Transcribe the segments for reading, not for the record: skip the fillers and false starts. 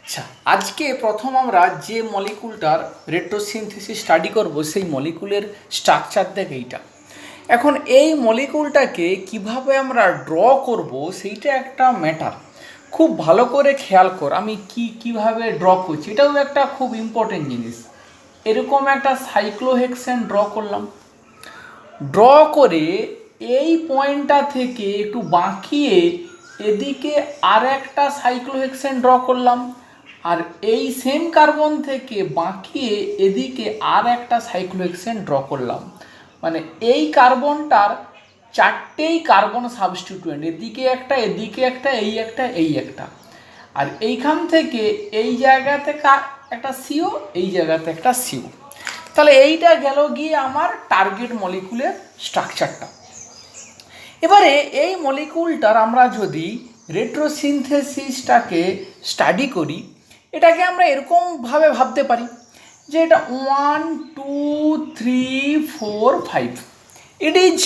আচ্ছা, আজকে প্রথম আমরা যে মলিকুলটার রেট্রোসিনথেসিস স্টাডি করব সেই মলিকুলের স্ট্রাকচার দেখ এইটা। এখন এই মলিকুলটাকে কিভাবে আমরা ড্র করব সেইটা একটা ম্যাটার। খুব ভালো করে খেয়াল কর আমি কিভাবে ড্র করছি, এটাও একটা খুব ইম্পর্টেন্ট জিনিস। এরকম একটা সাইক্লোহেক্সেন ড্র করলাম, ড্র করে এই পয়েন্টটা থেকে একটু বাঁকিয়ে এদিকে আর একটা সাইক্লোহেক্সেন ড্র করলাম, আর এই সেম কার্বন থেকে বাঁকিয়ে এদিকে আর একটা সাইক্লোহেক্সেন ড্র করলাম। মানে এই কার্বনটার চারটেই কার্বন সাবস্টিটিউয়েন্ট, এদিকে একটা, এদিকে একটা, এই একটা, এই একটা। আর এইখান থেকে এই জায়গাতে একটা সিও, এই জায়গাতে একটা সিও। তাহলে এইটা গেল গিয়ে আমার টার্গেট মলিকুলের স্ট্রাকচারটা। এবারে এই মলিকুলটার আমরা যদি রেট্রোসিনথেসিসটাকে স্টাডি করি, এটাকে আমরা এরকমভাবে ভাবতে পারি যে এটা 1 2 3 4 5, ইট ইজ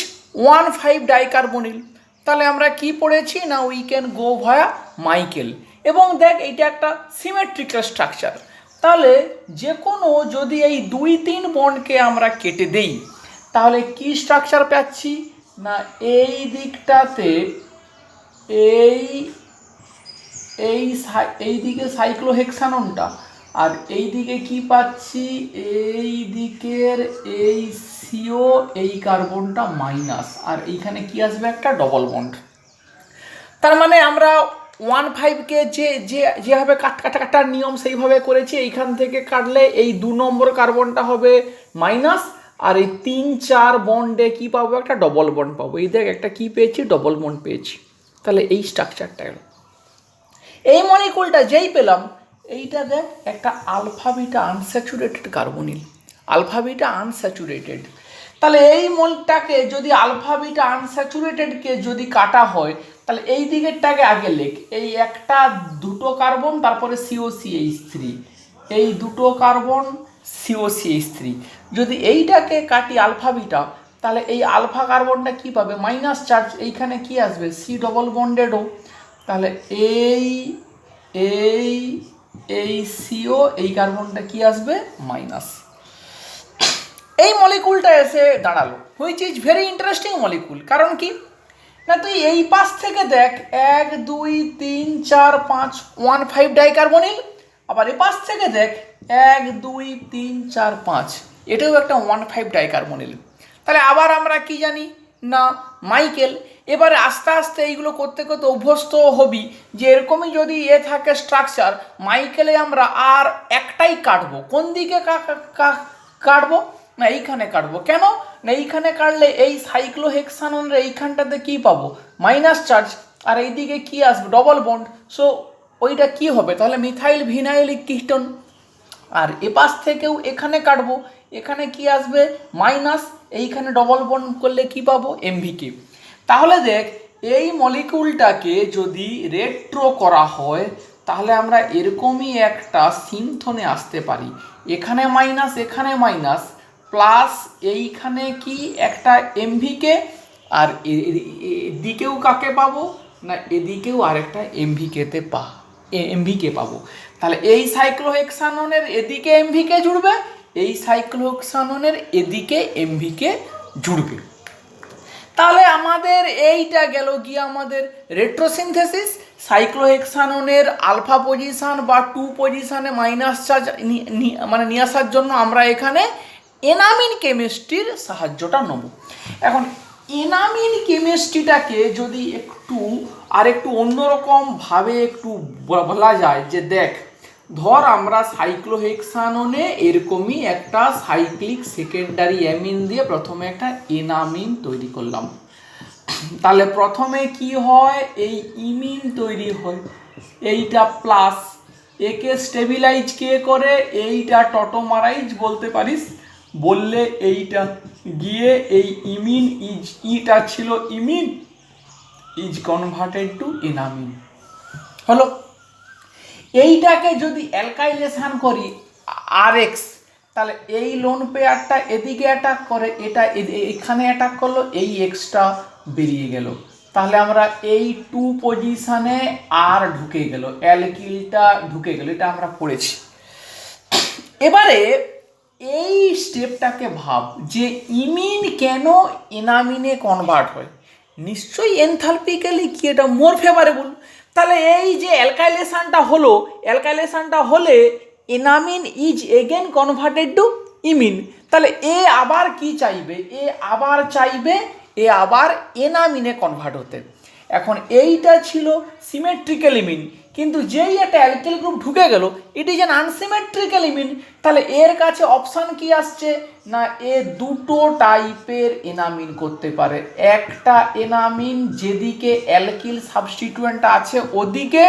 1,5 ডাইকার্বনিল। তাহলে আমরা কি পড়েছি না, we can go via Michael. এবং দেখ এইটা একটা সিমেট্রিক্যাল স্ট্রাকচার। তাহলে যে কোনো যদি এই 2-3 বন্ডকে আমরা কেটে দেই তাহলে কি স্ট্রাকচার পাচ্ছি না, এই দিকটাতে এই এই এই দিকে সাইক্লোহেক্সাননটা, আর এই দিকে কি পাচ্ছি, এই দিকের এই সিও, এই কার্বনটা মাইনাস, আর এইখানে কি আসবে একটা ডবল বন্ড। তার মানে আমরা 1,5কে যেভাবে কাটার নিয়ম সেইভাবে করেছি। এইখান থেকে কাটলে এই 2 নম্বর কার্বনটা হবে মাইনাস, আর এই 3-4 বন্ডে কি পাবো, একটা ডবল বন্ড পাবো। এই দেখ একটা কি পেয়েছি, ডবল বন্ড পেয়েছি। তাহলে এই স্ট্রাকচারটা গেল। এই মলিকুলটা যেই পেলাম, এইটা দেখ একটা alpha beta unsaturated carbonyl, alpha beta unsaturated. তাহলে এই মলটাকে যদি আলফা বিটা আনস্যাচুরেটেডকে যদি কাটা হয় তাহলে এই দিকেরটাকে আগে লেখ, এই একটা দুটো কার্বন, তারপরে COCH3, এই দুটো কার্বন COCH3। যদি এইটাকে কাটি আলফা বিটা, তাহলে এই আলফা কার্বনটা কি পাবে, মাইনাস চার্জ। এইখানে কি আসবে, সি ডবল বন্ডেডও। তাহলে এই এই এই সিও, এই কার্বনটা কি আসবে, মাইনাস। এই মলিকুলটা এসে দাঁড়ালো, which is very interesting molecule. কারণ কি না, তুই এই পাশ থেকে দেখ 1 2 3 4 5 1,5 ডাইকার্বনিল, আবার এই পাশ থেকে দেখ 1 2 3 4 5, এটাও একটা 1,5 ডাইকার্বনিল। তাহলে আবার আমরা কি জানি না, মাইকেল। এবারে আস্তে আস্তে এইগুলো করতে করতে অভ্যস্ত হবি যে এরকমই যদি থাকে স্ট্রাকচার, মাইকেলে আমরা আর একটাই কাটবো। কোন দিকে কাটবো না, এইখানে কাটবো। কেন না, এইখানে কাটলে এই সাইক্লোহেক্সাননের এইখানটাতে কি পাবো, মাইনাস চার্জ, আর এইদিকে কি আসবে, ডবল বন্ড। সো ওইটা কি হবে, তাহলে মিথাইল ভিনাইলিক কিটোন। আর এপাশ থেকেও এখানে কাটবো, এখানে কি আসবে, মাইনাস, এইখানে ডবল বন্ড করলে কি পাবো, এমভিকে। তাহলে দেখ এই মলিকুলটাকে যদি রেট্রো করা হয় তাহলে আমরা এরকমই একটা সিনথনে আসতে পারি, এখানে মাইনাস, এখানে মাইনাস, প্লাস এইখানে কি একটা এমভিকে, আর এদিকেও কাকে পাবো না, এদিকেও আরেকটা এমভিকে পাবো। তাহলে এই সাইক্লোহেক্সাননের এদিকে এমভিকে জুড়বে, এই সাইক্লোহেক্সাননের এদিকে এমভিকে জুড়বে। তাহলে আমাদের এইটা গেল গিয়ে আমাদের রেট্রোসিনথেসিস। সাইক্লোহেক্সাননের আলফা পজিশন বা 2 পজিশনে মাইনাস চার্জ মানে নিয়ে আসার জন্য আমরা এখানে এনামিন কেমিস্ট্রির সাহায্যটা নেব। এখন এনামিন কেমিস্ট্রিটাকে যদি একটু অন্যরকমভাবে একটু বলা যায় যে দেখ, ধর আমরা সাইক্লোহেক্সাননে এরকমই একটা সাইক্লিক সেকেন্ডারি অ্যামিন দিয়ে প্রথমে একটা এনামিন তৈরি করলাম। তাহলে প্রথমে কি হয়, এই ইমিন তৈরি হয়, এইটা প্লাস, একে স্টেবিলাইজ কে করে, এইটা টটোমারাইজ বলতে পারিস, বললে এইটা গিয়ে এই ইমিন ইটা ছিল ইমিন, ইজ কনভার্টেড টু এনামিন হলো। এইটাকে যদি অ্যালকাইলেশন করি RX, তাহলে এই লোন পেয়ারটা এদিকে অ্যাটাক করে, এটা এখানে অ্যাটাক করলো, এই এক্সটা বেরিয়ে গেল, তাহলে আমরা এই 2 পজিশনে আর ঢুকে গেল, অ্যালকিলটা ঢুকে গেল, এটা আমরা পড়েছি। এবারে এই স্টেপটাকে ভাব যে ইমিন কেন এনামিনে কনভার্ট হয়, নিশ্চয়ই এনথালপিক্যালি কি এটা মোর ফেভারেবল। তাহলে এই যে অ্যালকাইলেশনটা হলে এনামিন ইজ এগেন কনভার্টেড টু ইমিন। তাহলে এ আবার কি চাইবে, এ আবার এনামিনে কনভার্ট হতে। এখন এইটা ছিল সিমেট্রিক্যাল ইমিন, কিন্তু যেই একটা অ্যালকিল গ্রুপ ঢুকে গেল ইট ইজ অ্যান আনসিমেট্রিক্যাল ইমিন। তাহলে এর কাছে অপশান কি আসছে না, এ দুটো টাইপের এনামিন করতে পারে। একটা এনামিন যেদিকে অ্যালকিল সাবস্টিটিউয়েন্ট আছে ওদিকে,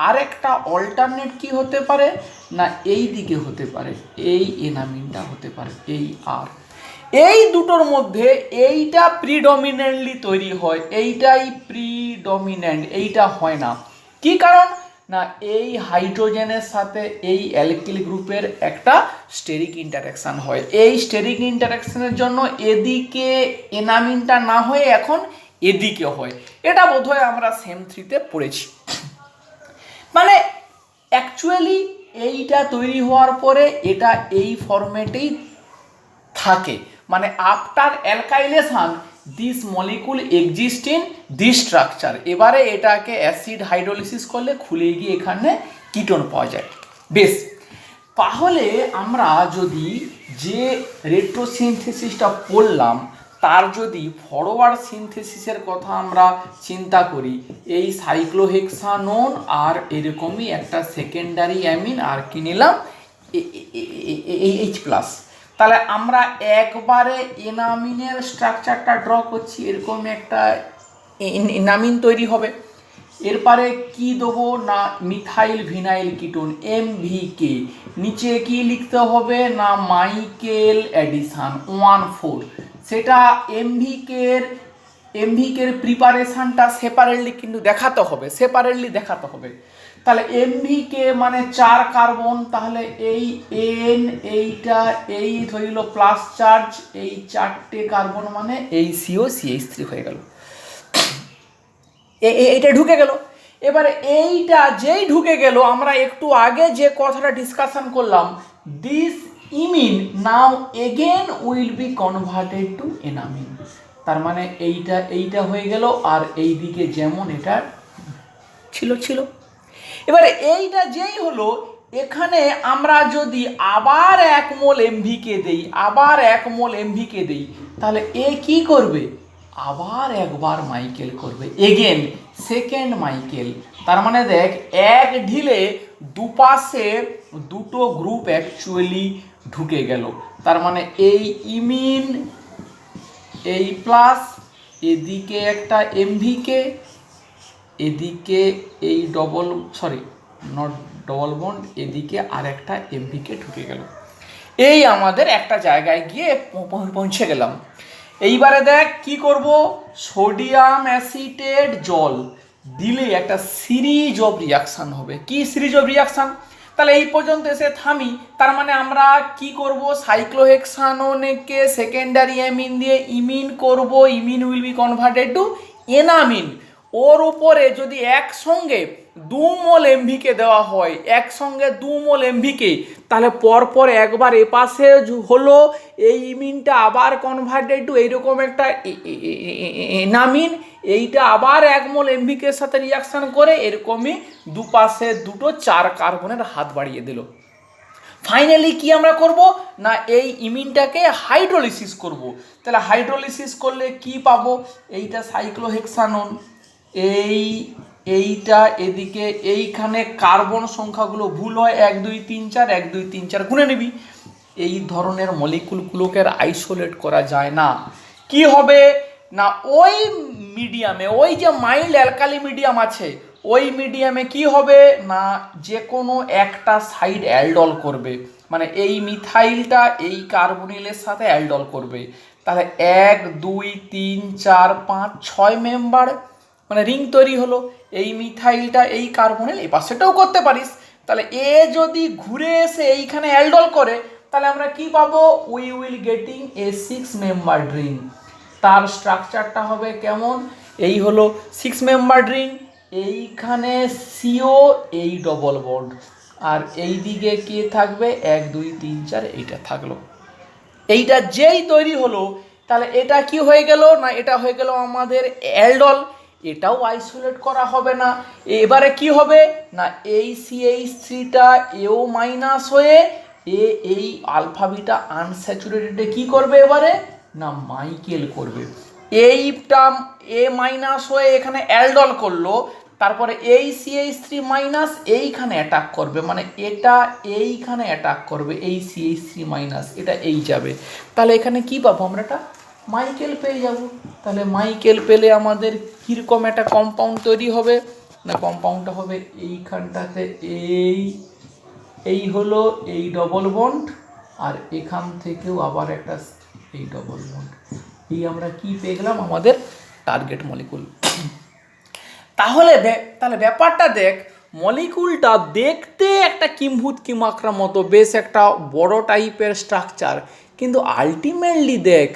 আর একটা অল্টারনেট কি হতে পারে না এই দিকে হতে পারে, এই এনামিনটা হতে পারে এই আর। এই দুটোর মধ্যে এইটা প্রিডমিনেন্টলি তৈরি হয়, এইটাই প্রিডমিনেন্ট, এইটা হয় না। কি কারণ না এই হাইড্রোজেনের সাথে এই অ্যালকিল গ্রুপের একটা স্টেরিক ইন্টারাকশান হয়, এই স্টেরিক ইন্টারাকশানের জন্য এদিকে এনামিনটা না হয়ে এখন এদিকে হয়। এটা বোধহয় আমরা সেম 3-তে পড়েছি। মানে অ্যাকচুয়ালি এইটা তৈরি হওয়ার পরে এটা এই ফরম্যাটেই থাকে, মানে after alkylation this molecule exist in this structure. এবারে এটাকে অ্যাসিড হাইড্রোলিসিস করলে খুলে গিয়ে এখানে কিটোন পাওয়া যায়। বেশ, তাহলে আমরা যদি যে রেট্রোসিনথেসিসটা পড়লাম তার যদি ফরওয়ার্ড সিনথেসিসের কথা আমরা চিন্তা করি, এই সাইক্লোহেক্সানোন আর এরকমই একটা সেকেন্ডারি অ্যামিন আর কি নিলাম H+, তাহলে আমরা একবারে এনামিনের স্ট্রাকচারটা ড্র করছি, এরকম একটা এনামিন তৈরি হবে। এরপরে কি দেবো না মিথাইল ভিনাইল কিটোন MVK, নিচে কি লিখতে হবে না মাইকেল অ্যাডিশন 1,4, সেটা এমভিকের প্রিপারেশনটা সেপারেটলি কিন্তু দেখাতে হবে, তাহলে এমভিকে মানে 4 কার্বন, তাহলে এই এন এইটা এই ধরিল প্লাস চার্জ, এই 4টে কার্বন মানে এই COCH3 হয়ে গেল, এইটা ঢুকে গেল। এবারে এইটা যেই ঢুকে গেল আমরা একটু আগে যে কথাটা ডিসকাশন করলাম, this imine now again will be converted to enamine. তার মানে এইটা হয়ে গেল, আর এই দিকে যেমন এটা ছিল। এবারে এইটা যেই হলো, এখানে আমরা যদি আবার 1 মোল এমভিকে দেই, তাহলে এ কি করবে, আবার একবার মাইকেল করবে, এগেন সেকেন্ড মাইকেল। তার মানে দেখ এক ঢিলে দুপাশে দুটো গ্রুপ অ্যাকচুয়ালি ঢুকে গেল। তার মানে এই ইমিন এই প্লাস, এদিকে একটা এমভিকে, এদিকে এই নট ডবল বন্ড, এদিকে আর একটা এমভিকে ঢুকে গেল। এই আমাদের একটা জায়গায় গিয়ে পৌঁছে গেলাম। এইবারে দেখ কি করব, সোডিয়াম অ্যাসিটেট জল দিলে একটা সিরিজ অফ রিয়াকশান হবে। কি সিরিজ অফ রিয়াকশান, তাহলে এই পর্যন্ত এসে থামি। তার মানে আমরা কি করব, সাইক্লোহেক্সানোনকে সেকেন্ডারি অ্যামিন দিয়ে ইমিন করব, ইমিন উইল বি কনভার্টেড টু এনামিন। ওর উপরে যদি একসঙ্গে 2 মোল এমভিকে দেওয়া হয়, তাহলে পরপর একবার এপাশে হলো এই ইমিনটা আবার কনভার্টেড টু এইরকম একটা এনামিন, এইটা আবার 1 মোল এমভিকের সাথে রিয়াকশান করে এরকমই দুপাশে দুটো 4 কার্বনের হাত বাড়িয়ে দিল। ফাইনালি কি আমরা করব না এই ইমিনটাকে হাইড্রোলিসিস করব। তাহলে হাইড্রোলিসিস করলে কি পাবো, এইটা সাইক্লোহেক্সানোন, এইটা এদিকে, এইখানে কার্বন সংখ্যাগুলো ভুল হয় 1 2 3 4 1 2 3 4 গুনে নিবি। এই ধরনের মলিকুলগুলোকে আইসোলেট করা যায় না। কি হবে না ওই মিডিয়ামে, ওই যে মাইল্ড অ্যালকালি মিডিয়াম আছে, ওই মিডিয়ামে কি হবে না যে কোনো একটা সাইড অ্যালডল করবে, মানে এই মিথাইলটা এই কার্বনিলের সাথে অ্যালডল করবে। তাহলে 1 2 3 4 5 6 মেম্বার মানে রিং তৈরি হলো। এই মিথাইলটা এই কার্বনিল এই পাশেটাও করতে পারিস। তাহলে এ যদি ঘুরে এসে এইখানে অ্যালডল করে, তাহলে আমরা কি পাবো, we will getting a 6 member ring. তার স্ট্রাকচারটা হবে কেমন, এই হলো 6 মেম্বার রিং, এইখানে সিও, এই ডবল বন্ড, আর এই দিকে কি থাকবে 1 2 3 4 এইটা থাকলো। এইটা যেই তৈরি হলো তাহলে এটা কি হয়ে গেল না, এটা হয়ে গেল আমাদের অ্যালডল। এটাও আইসোলেট করা হবে না। এবারে কি হবে না, এই CH3টা এও মাইনাস হয়ে এই আলফা বিটা আনস্যাচুরেটেডে কি করবে এবারে না মাইকেল করবে। এইটা এ মাইনাস হয়ে এখানে অ্যালডল করলো, তারপরে এই CH3 মাইনাস এইখানে অ্যাটাক করবে, মানে এটা এইখানে অ্যাটাক করবে, এই CH3 মাইনাস এটা এই যাবে। তাহলে এখানে কি পাবো আমরা, একটা মাইকেল পেয়ে যাব। তাহলে মাইকেল পেলে আমাদের কীরকম একটা কম্পাউন্ড তৈরি হবে না, কম্পাউন্ডটা হবে এইখানটাতে এই হলো এই ডবল বন্ড, আর এখান থেকেও আবার একটা এই ডবল বন্ড। এই আমরা কি পেয়ে গেলাম আমাদের টার্গেট মলিকুল। তাহলে ব্যাপারটা দেখ, মলিকুলটা দেখতে একটা কিম্ভূত কিমাকড়ার মতো, বেশ একটা বড় টাইপের স্ট্রাকচার, কিন্তু আলটিমেটলি দেখ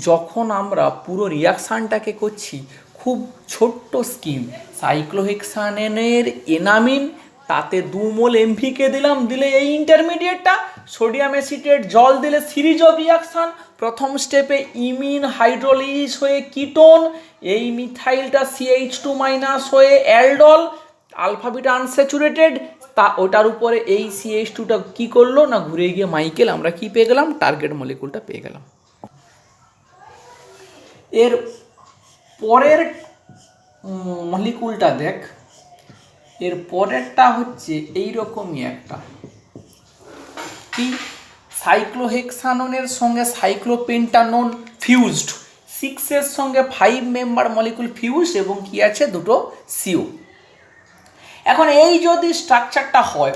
যখন আমরা পুরো রিয়াকশানটাকে করছি খুব ছোট্ট স্কিম, সাইক্লোহেক্সানের এনামিন, তাতে 2 মোল এমভিকে দিলাম, দিলে এই ইন্টারমিডিয়েটটা সোডিয়াম অ্যাসিটেট জল দিলে সিরিজ অফ রিয়াকশান, প্রথম স্টেপে ইমিন হাইড্রোলিস হয়ে কিটোন, এই মিথাইলটা CH2 মাইনাস হয়ে অ্যালডল, আলফা বিটা আনস্যাচুরেটেড, তা ওটার উপরে এই CH2টা কি করলো না ঘুরে গিয়ে মাইকেল, আমরা কি পেয়ে গেলাম টার্গেট মলিকুলটা পেয়ে গেলাম। এর পরের মলিকুলটা দেখ, এর পরেরটা হচ্ছে এইরকমই একটা কি, সাইক্লোহেক্সানোনের সঙ্গে সাইক্লোপেন্টানোন ফিউজড, 6 সঙ্গে 5 মেম্বার মলিকুল ফিউজ, এবং কি আছে দুটো সিও। এখন এই যদি স্ট্রাকচারটা হয়,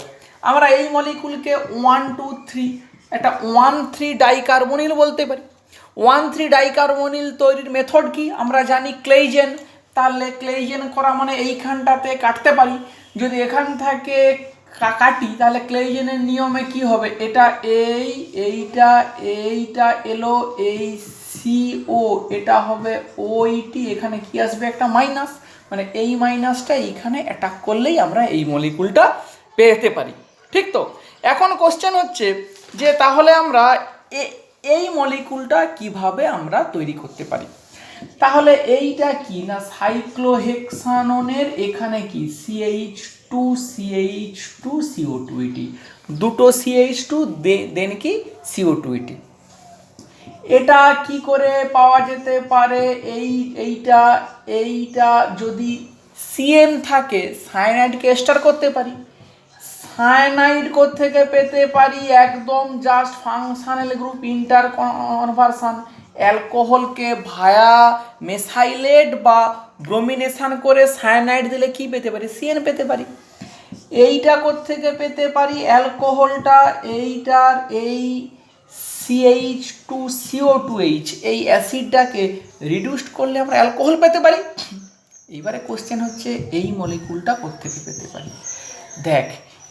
আমরা এই মলিকুলকে 1 2 3 একটা 1,3 ডাইকার্বনিল বলতে পারি। 1,3 ডাইকার্বনিল তৈরির মেথড কি আমরা জানি, ক্লেইজেন। তাহলে ক্লেইজেন করা মানে এইখানটাতে কাটতে পারি, যদি এখান থেকে কাটি তাহলে ক্লেইজেনের নিয়মে কি হবে, এটা এইটা এলো এই CO, এটা হবে ওইটি, এখানে কি আসবে একটা মাইনাস, মানে এই মাইনাসটা এইখানে অ্যাটাক করলেই আমরা এই মলিকুলটা পেতে পারি। ঠিক তো, এখন কোশ্চেন হচ্ছে যে তাহলে আমরা এই মলিকুলটা কিভাবে আমরা তৈরি করতে পারি। তাহলে এইটা কি না, সাইক্লোহেক্সানোনের এখানে কি CH2 CO2 এটি দুটো CH2 দেন কি CO2 এটি, এটা কি করে পাওয়া যেতে পারে, এইটা যদি CN থাকে সায়ানাইডকে এস্টার করতে পারি, সায়ানাইড থেকে পেতে পারি একদম just functional group interconversion, অ্যালকোহলকে ভায়া মেসাইলেট বা ব্রোমিনেশন করে সায়ানাইড দিলে কি পেতে পারি, CN পেতে পারি। এইটা থেকে পেতে পারি অ্যালকোহলটা, এইটার এই CH2CO2H এই অ্যাসিডটাকে রিডিউসড করলে আমরা অ্যালকোহল পেতে পারি। এইবারে কোশ্চেন হচ্ছে এই মলিকুলটা কোত্থেকে পেতে পারি। দেখ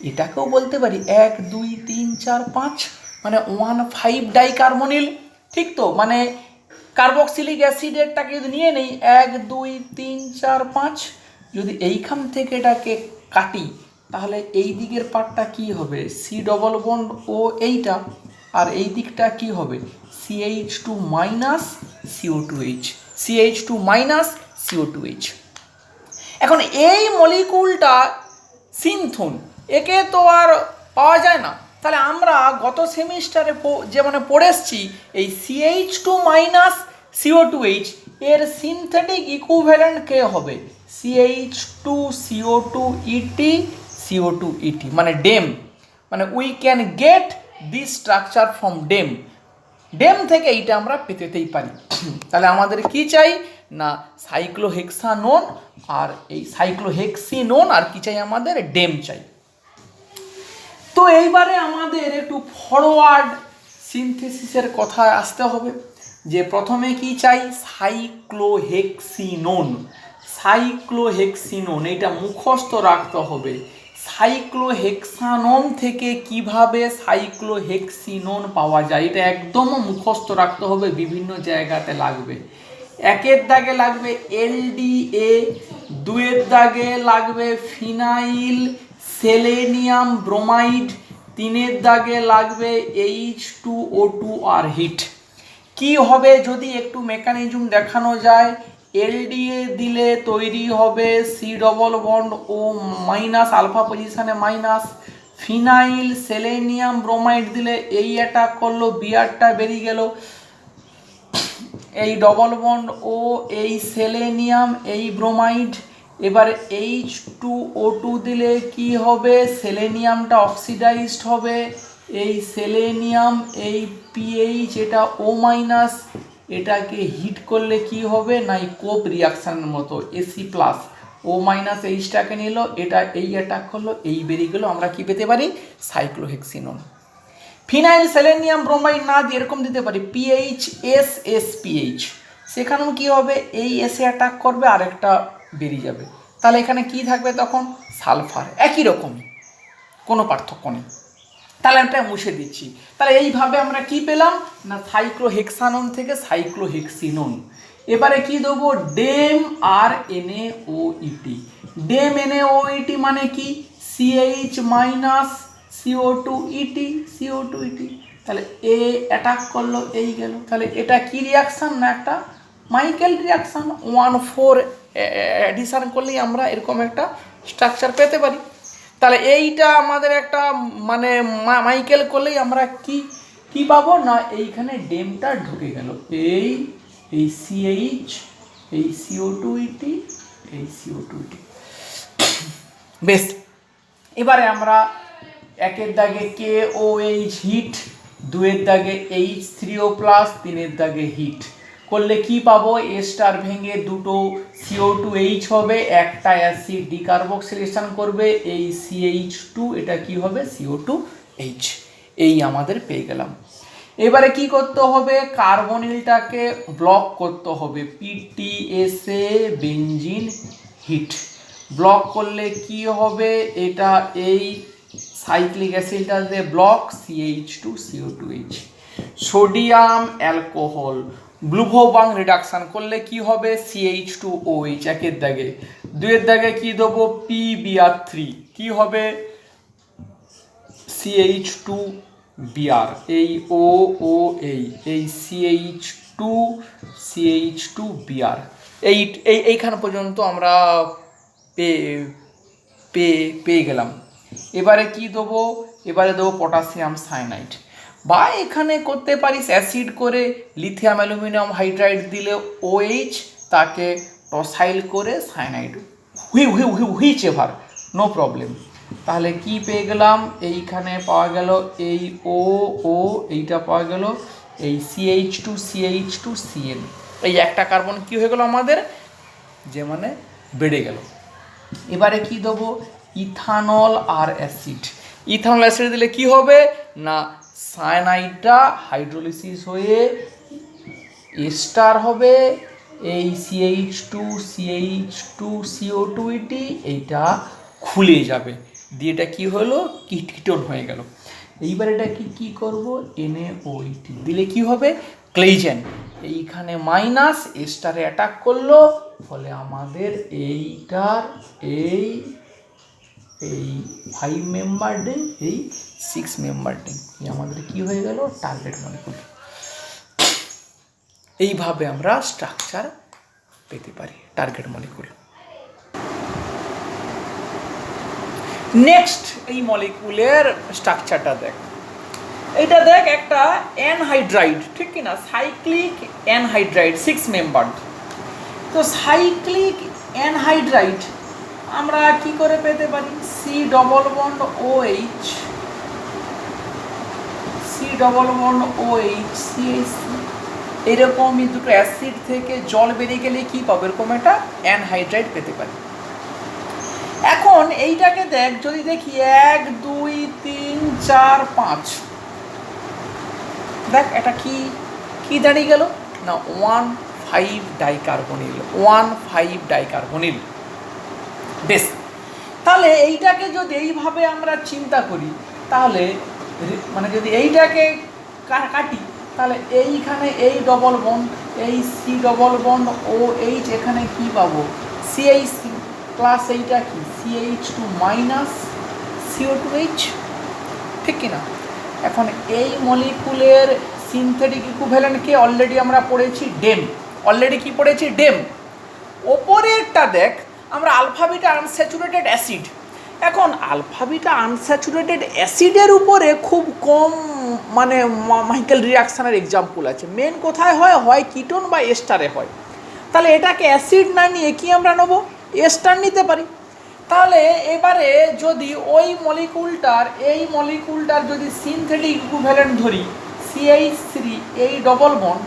এটাকেও বলতে পারি 1 2 3 4 5 মানে 1,5 ডাইকার্বনিল। ঠিক তো, মানে কার্বক্সিলিক অ্যাসিডেরটাকে যদি নিয়ে নেই 1 2 3 4 5, যদি এইখান থেকে এটাকে কাটি তাহলে এই দিকের পার্টটা কি হবে C ডবল বন্ড ও এইটা, আর এই দিকটা কি হবে CH2 minus CO2H, CH2 minus CO2H। এখন এই মলিকুলটা সিনথোন, একে তো আর পাওয়া যায় না, তাহলে আমরা গত সেমিস্টারে যেমন পড়ে এসেছি এই CH2 মাইনাস CO2H এর সিনথেটিক ইকুইভ্যালেন্ট কে হবে CH2CO2ET মানে ডেম, মানে we can get this structure from ডেম থেকে এইটা আমরা পেতেই পারি। তাহলে আমাদের কি চাই না সাইক্লোহেক্সানোন আর এই সাইক্লোহেক্সিনোন, আর কি চাই আমাদের ডেম চাই। তো এইবারে আমাদের একটু ফরওয়ার্ড সিনথেসিসের কথা আসতে হবে, যে প্রথমে কি চাই সাইক্লোহেক্সিনোন, এটা মুখস্থ রাখতে হবে। সাইক্লোহেক্সানোন থেকে কিভাবে সাইক্লোহেক্সিনোন পাওয়া যায় এটা একদম মুখস্থ রাখতে হবে, বিভিন্ন জায়গাতে লাগবে। একের দাগে লাগবে LDA, দুয়ের দাগে লাগবে ফিনাইল সেলেনিয়াম ব্রোমাইড, তিনের দাগে লাগবে H2O2 আর হিট। কি হবে যদি একটু মেকানিজম দেখানো যায়? LDA দিলে তৈরি হবে C ডবল বন্ড ও মাইনাস আলফা পজিশনে মাইনাস, ফিনাইল সেলেনিয়াম ব্রোমাইড দিলে এই অ্যাটাক করলো, বিআরটা বেরিয়ে গেল, এই ডবল বন্ড ও এই সেলেনিয়াম এই ব্রোমাইড, এবারে H2O2 দিলে কি হবে? সেলেনিয়ামটা অক্সিডাইজড হবে, এই সেলেনিয়াম এই পিএইচ এটা O মাইনাস, এটাকে হিট করলে কি হবে না এই কোপ রিয়াকশানের মতো এসি প্লাস ও মাইনাস এইচটাকে নিল, এটা এই অ্যাটাক করলো, এই বেরিয়ে গেলো, আমরা কি পেতে পারি? সাইক্লোহেক্সিনোন। ফিনাইল সেলেনিয়াম ব্রোমাইড না দিয়ে এরকম দিতে পারি PHSSPH, সেখানেও কি হবে? এই এসে অ্যাটাক করবে আর একটা বেরিয়ে যাবে, তাহলে এখানে কি থাকবে তখন? সালফার। একই রকমই, কোনো পার্থক্য নেই। তাহলে একটা মুছে দিচ্ছি। তাহলে এইভাবে আমরা কি পেলাম না সাইক্লোহেক্সানন থেকে সাইক্লোহেক্সিনোন। এবারে কি দেবো? ডেম আর NaOET। ডেম NaOET মানে কি? CH minus CO2ET, CO2ET। তাহলে এ অ্যাটাক করলো, এই গেল। তাহলে এটা কি রিয়াকশান না একটা মাইকেল রিয়াকশান, 1,4 অ্যাডিশন করলেই আমরা এরকম একটা স্ট্রাকচার পেতে পারি। তাহলে এইটা আমাদের একটা মানে মাইকেল করলেই আমরা কি কি পাবো না এইখানে ডেমটা ঢুকে গেল, এই CH এই CO2ET এই CO2ET। বেশ, এবারে আমরা একের দাগে KOH হিট, দুয়ের দাগে H3O প্লাস, তিনের দাগে হিট করলে কি পাবো? এ স্টার ভেঙে দুটো CO2H হবে, একটা অ্যাসিড ডিকার্বক্সিলেশন করবে, এই CH2 এটা কি হবে? CO2H। এই আমাদের পেয়ে গেলাম। এবারে কি করতে হবে? কার্বনিলটাকে ব্লক করতে হবে, PTSA বেনজিন হিট। ব্লক করলে কি হবে? এটা এই সাইক্লিক অ্যাসিডটা দিয়ে block, CH2CO2H। Sodium alcohol Bouveault Blanc reduction করলে কি হবে? CH2OH একের দাগে, দুয়ের দাগে কি দেবো? PBr3 কি হবে? CH2Br, এই ও এই CH2Br, এইখান পর্যন্ত আমরা পেয়ে গেলাম। এবারে কি দেবো? এবারে দেবো পটাশিয়াম সায়ানাইড, বা এখানে করতে পারিস অ্যাসিড করে লিথিয়াম অ্যালুমিনিয়াম হাইড্রাইড দিলে OH, তাকে টসাইল করে cyanide, whichever, no problem. তাহলে কি পেয়ে গেলাম? এইখানে পাওয়া গেল এই ও এইটা পাওয়া গেল এই CH2CN, এই একটা কার্বন কি হয়ে গেল আমাদের? যে মানে বেড়ে গেল। এবারে কি দেবো? ইথানল আর অ্যাসিড। ইথানল অ্যাসিড দিলে কি হবে না সায়ানাইডটা হাইড্রোলিসিস হয়ে এস্টার হবে, এই CH2CO2ET এইটা খুলে যাবে, দিয়ে এটা কি হলো? কিটোন হয়ে গেল। এইবার এটা কি করব? NaOET দিলে কি হবে? ক্লেইজেন, এইখানে মাইনাস এস্টারে অ্যাটাক করলো, ফলে আমাদের এইটার এই 5 মেম্বার রিং, এই 6 মেম্বার রিং, আমাদের কি হয়ে গেল? Target molecule. এইভাবে আমরা স্ট্রাকচার পেতে পারি টার্গেট মলিকুল। নেক্সট এই মলিকুলের স্ট্রাকচারটা দেখ, এইটা দেখ একটা অ্যানহাইড্রাইড, ঠিক কি না? Cyclic anhydride 6 member. তো সাইক্লিক অ্যানহাইড্রাইড আমরা কি করে পেতে পারি? C double bond OH, C double bond OH CH, এরকমই দুটো অ্যাসিড থেকে জল বেরিয়ে গেলে কি পাবো? এরকম একটা অ্যানহাইড্রাইড পেতে পারি। এখন এইটাকে দেখ, যদি দেখি 1 2 3 4 5, দেখ এটা কি দাঁড়িয়ে গেল না 1,5 ডাইকার্বনিল, 1,5 ডাইকার্বনিল। বেশ, তাহলে এইটাকে যদি এইভাবে আমরা চিন্তা করি, তাহলে মানে যদি এইটাকে কাটি, তাহলে এইখানে এই ডবল বন্ড এই C double bond O H, এখানে কি পাবো সিএইচ প্লাস এইটা কি CH2 মাইনাস CO2H, ঠিক কিনা? এখন এই মলিকুলের সিনথেটিক ইকুইভ্যালেন্টকে অলরেডি আমরা পড়েছি ডেম, অলরেডি কি পড়েছি ডেম। ওপরেরটা দেখ আমরা আলফা বিটা আনস্যাচুরেটেড অ্যাসিড। এখন আলফা বিটা আনস্যাচুরেটেড অ্যাসিডের উপরে খুব কম মানে মাইকেল রিয়াকশানের এক্সাম্পল আছে। মেন কোথায় হয়, হয় কিটোন বা এস্টারে হয়। তাহলে এটাকে অ্যাসিড না নিয়ে কি আমরা নেব, এস্টার নিতে পারি। তাহলে এবারে যদি ওই মলিকুলটার যদি সিনথেটিক ইকুইভ্যালেন্ট ধরি CH3, এই ডবল বন্ড,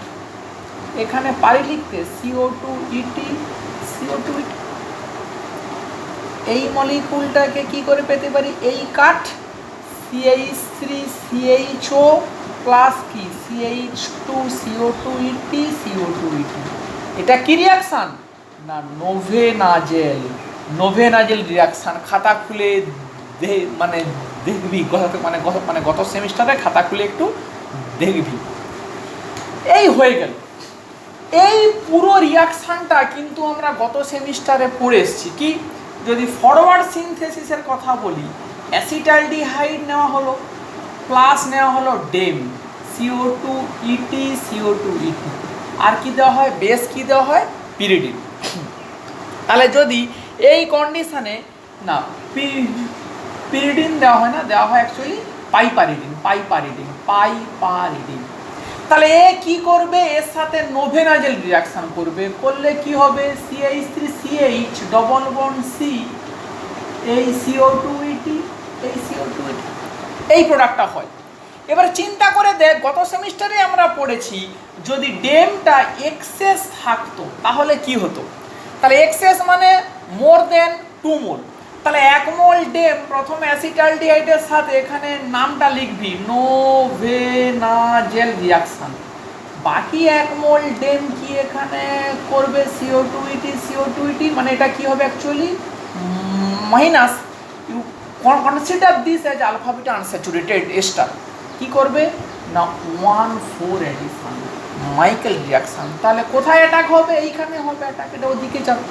এখানে পারি লিখতে CO2ET CO2ET, এই মলিকুলটাকে কি করে পেতে পারি, এই কাঠ CH3 CHO প্লাস কি CH2 CO2ET CO2ET। এটা কি রিয়াকশান না নোভেনাজেল রিয়াকশান। খাতা খুলে মানে দেখবি, গত সেমিস্টারে খাতা খুলে একটু দেখবি। এই হয়ে গেল, এই পুরো রিয়াকশানটা কিন্তু আমরা গত সেমিস্টারে পড়ে এসেছি। কি, যদি ফরওয়ার্ড সিনথেসিসের কথা বলি, অ্যাসিটালডিহাইড নেওয়া হলো প্লাস নেওয়া হলো ডেম CO2ET CO2ET, আর কি দেওয়া হয়, বেস কি দেওয়া হয়, পিরিডিন। তাহলে যদি এই কন্ডিশানে না পিরিডিন দেওয়া হয় না, দেওয়া হয় অ্যাকচুয়ালি পাইপারিডিন। তাহলে এ কি করবে, এর সাথে নোভেনাজেল রিয়াকশান করবে, করলে কি হবে CH3CH ডবল বন্ড C, এই CO2ET এই CO2ET, এই প্রোডাক্টটা হয়। এবার চিন্তা করে দেখ, গত সেমিস্টারে আমরা পড়েছি যদি ডেমটা এক্সেস থাকতো তাহলে কি হতো। তাহলে এক্সেস মানে মোর দেন 2 মোল। তাহলে 1 মোল ডেম প্রথম অ্যাসিটালডিহাইডের সাথে এখানে নামটা লিখবি নোভেনাজেল রিয়াকশান, বাকি 1 মোল ডেম কি এখানে করবে CO2ET মানে এটা কি হবে actually minus. You consider this as alpha beta unsaturated ester, কি করবে না 1,4 এডিশন মাইকেল রিয়াকশান। তাহলে কোথায় অ্যাটাক হবে, এইখানে হবে অ্যাটাক, এটা ওদিকে যাবে।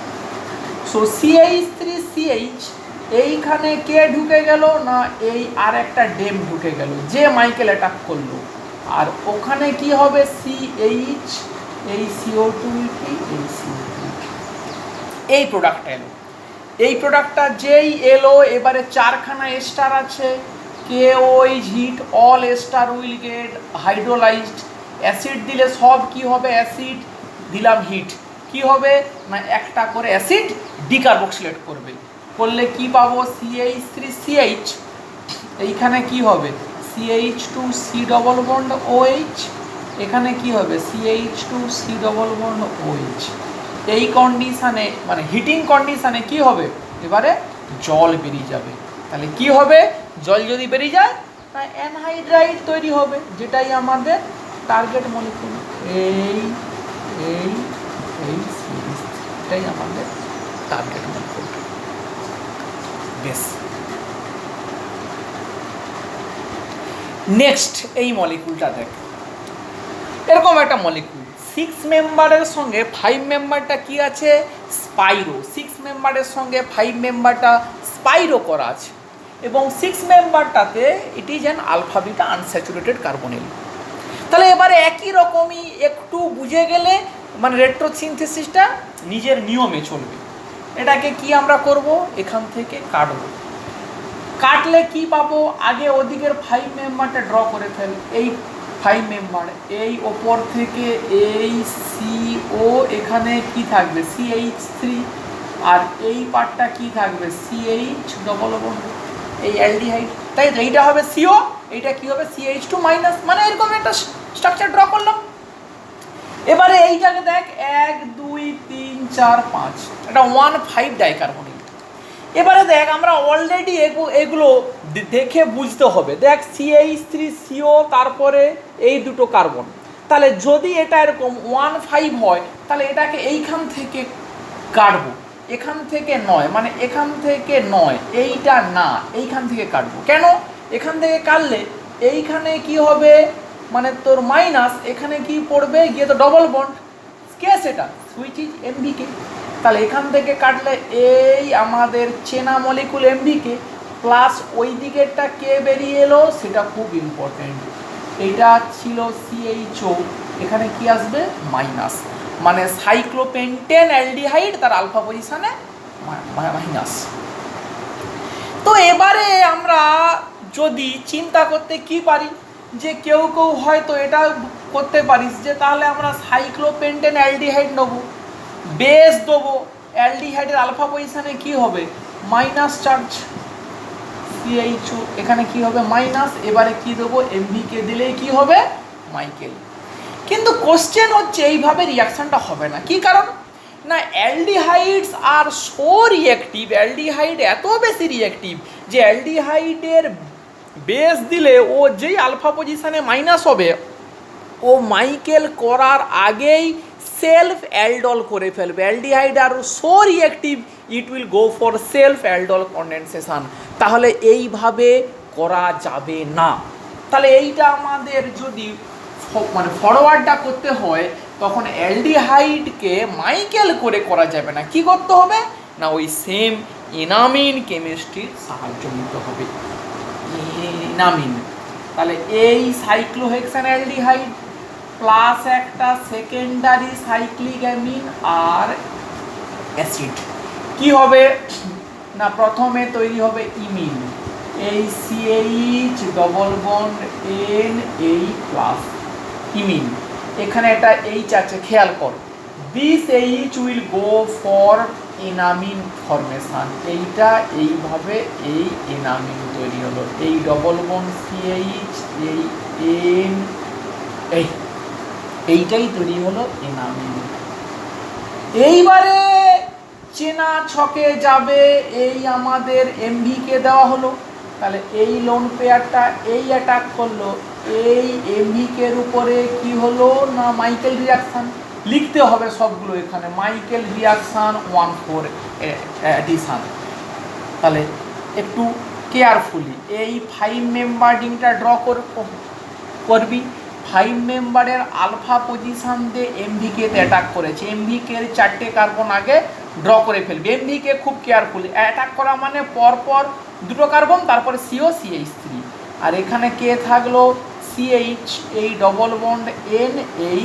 সো CH3CH এইখানে কে ঢুকে গেল না, এই আর একটা ডেম ঢুকে গেল যে মাইকেল অ্যাটাক করলো, আর ওখানে কি হবে CH এই CO2ET এই CO2ET, এই প্রোডাক্টটা এলো। এই প্রোডাক্টটা যেই এলো, এবারে 4খানা এস্টার আছে, KOH heat, all ester will get hydrolysed. Acid দিলে সব কি হবে, অ্যাসিড দিলাম হিট, কি হবে না একটা করে অ্যাসিড ডিকার্বক্সিলেট করবে, করলে কি পাবো CH3CH, এইখানে কি হবে CH2C ডবল বন্ড OH, এখানে কি হবে CH2C ডবল বন্ড OH। এই কন্ডিশানে মানে হিটিং কন্ডিশানে কি হবে, এবারে জল বেরিয়ে যাবে। তাহলে কি হবে, জল যদি বেরিয়ে যায় তা অ্যানহাইড্রাইড তৈরি হবে, যেটাই আমাদের টার্গেট মলিকুল। এই এই এই সিরিজ, এটাই আমাদের টার্গেট মলিকুল। বেশ, নেক্সট এই মলিকুলটা দেখ, এরকম একটা মলিকুল 6 মেম্বারের সঙ্গে 5 মেম্বারটা কি আছে স্পাইরো, 6 মেম্বারের সঙ্গে 5 মেম্বারটা স্পাইরো করা আছে, এবং 6 মেম্বারটাতে it is an alpha beta unsaturated carbonyl. তাহলে এবারে একই রকমই একটু বুঝে গেলে মানে রেট্রোসিনথেসিসটা নিজের নিয়মে চলবে। এটাকে কি আমরা করব, এখান থেকে কাটবো, কাটলে কি পাবো, আগে ওদিকের 5 মেম্বারটা ড্র করে ফেল, এই 5 মেম্বার, এই ওপর থেকে এই CO, এখানে কি থাকবে CH3, আর এই পার্টটা কি থাকবে CH ডবল বন্ড এই অ্যালডিহাইড, তাই এইটা হবে CO, এইটা কি হবে CH2 মাইনাস, মানে এরকম একটা স্ট্রাকচার ড্র করলাম। এবারে এইটাকে দেখ 1 2 3 4 5, এটা 1,5 ডাইকার্বনিল। এবারে দেখ আমরা অলরেডি এগুলো দেখে বুঝতে হবে, দেখ CH3CO তারপরে এই দুটো কার্বন, তাহলে যদি এটা এরকম 1,5 হয় তাহলে এটাকে এইখান থেকে কাটবো, এখান থেকে নয়, মানে এখান থেকে নয়, এইটা না, এইখান থেকে কাটবো। কেন, এখান থেকে কাটলে এইখানে কি হবে মানে তোর মাইনাস, এখানে কি পড়বে গিয়ে তো ডবল বন্ড, কে সেটা, হুইচ ইজ এমভিকে। তাহলে এখান থেকে কাটলে এই আমাদের চেনা মলিকুল এমভিকে প্লাস ওই দিকেরটা কে বেরিয়ে এলো, সেটা খুব ইম্পর্টেন্ট। এইটা ছিল সিএইচও, এখানে কি আসবে মাইনাস, মানে সাইক্লোপেন্টেন অ্যালডিহাইড তার আলফা পজিশনে মাইনাস। তো এবারে আমরা যদি চিন্তা করতে কি পারি, যে কেউ কেউ হয়তো এটা করতে পারিস যে তাহলে আমরা সাইক্লোপেন্টেন অ্যালডিহাইড নেবো, বেস দেবো, অ্যালডিহাইডের আলফা পজিশনে কি হবে মাইনাস চার্জ, সিএইচও এখানে কি হবে মাইনাস, এবারে কি দেবো এমভিকে দিলেই কি হবে মাইকেল। কিন্তু কোশ্চেন হচ্ছে এইভাবে রিয়াকশনটা হবে না, কি কারণ না, অ্যালডিহাইডস আর সো রিঅ্যাক্টিভ, অ্যালডিহাইড এত বেশি রিঅ্যাক্টিভ যে অ্যালডিহাইডের বেস দিলে ও যেই আলফা পজিশনে মাইনাস হবে ও মাইকেল করার আগেই সেলফ অ্যালডল করে ফেলবে। Aldehyde are so reactive it will go for self aldol condensation. তাহলে এইভাবে করা যাবে না। তাহলে এইটা আমাদের যদি মানে ফরওয়ার্ডটা করতে হয় তখন অ্যালডিহাইডকে মাইকেল করে করা যাবে না, কি করতে হবে না ওই সেম এনামিন কেমিস্ট্রির সাহায্য নিতে হবে, এনামিন। তাহলে এই সাইক্লোহেক্সান অ্যালডিহাইড প্লাস একটা সেকেন্ডারি সাইক্লিক অ্যামিন আর অ্যাসিড কি হবে না, প্রথমে তৈরি হবে ইমিন, এই সিএইচ ডবল বন্ড এন এই প্লাস ইমিন, এখানে একটা এইচ আছে খেয়াল কর, this H will go for enamine formation, এইটা এইভাবে এই এনামিন তৈরি হলো, এই ডবল বন্ড সিএইচ এই এন এইটাই তৈরি হলো এনামিন। এইবারে চেনা ছকে যাবে, এই আমাদের এমভিকে দেওয়া হলো, তাহলে এই লোন পেয়ারটা এই অ্যাটাক করলো, এই এমভিকের উপরে কি হলো না মাইকেল রিয়াকশান, লিখতে হবে সবগুলো এখানে, মাইকেল রিয়াকশান 1,4 অ্যাডিশান। তাহলে একটু কেয়ারফুলি এই 5 মেম্বার রিংটা ড্র করবি, 5 মেম্বারের আলফা পজিশন দিয়ে এমভিকেতে অ্যাটাক করেছে, এমভিকের 4টে কার্বন আগে ড্র করে ফেলবি, এমভিকে খুব কেয়ারফুলি অ্যাটাক করা মানে পরপর 2টো কার্বন তারপরে সিও CH3, আর এখানে কে থাকলো সিএইচ এই ডবল বন্ড এন এই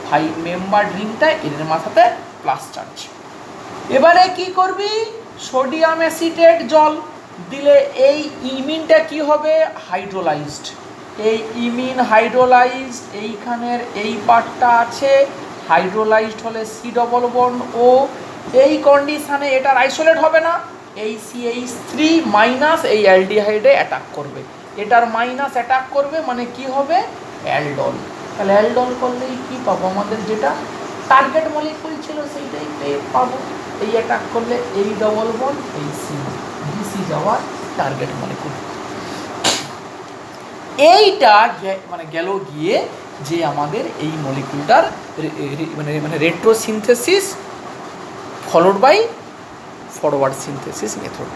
5 মেম্বার রিংটা এর মাথাতে প্লাস চার্জ। এবারে কি করবি, সোডিয়াম অ্যাসিটেট জল দিলে এই ইমিনটা কি হবে হাইড্রোলাইজড, এই ইমিন হাইড্রোলাইজড, এইখানের এই পার্টটা আছে হাইড্রোলাইজড হলে সি ডবল বন্ড ও, এই কন্ডিশানে এটার আইসোলেট হবে না, এই CH3 মাইনাস এই অ্যালডিহাইডে অ্যাটাক করবে, এটার মাইনাস অ্যাটাক করবে মানে কি হবে অ্যালডল। তাহলে অ্যালডল করলেই কি পাবো, আমাদের যেটা টার্গেট মলিকুল ছিল সেইটাই পাবো, এই অ্যাটাক করলে এই ডবল বন্ড এই ডিসি যাওয়ার টার্গেট মলিকুল। এইটা মানে গেল গিয়ে যে আমাদের এই মলিকুলটার মানে retrosynthesis followed by forward synthesis method.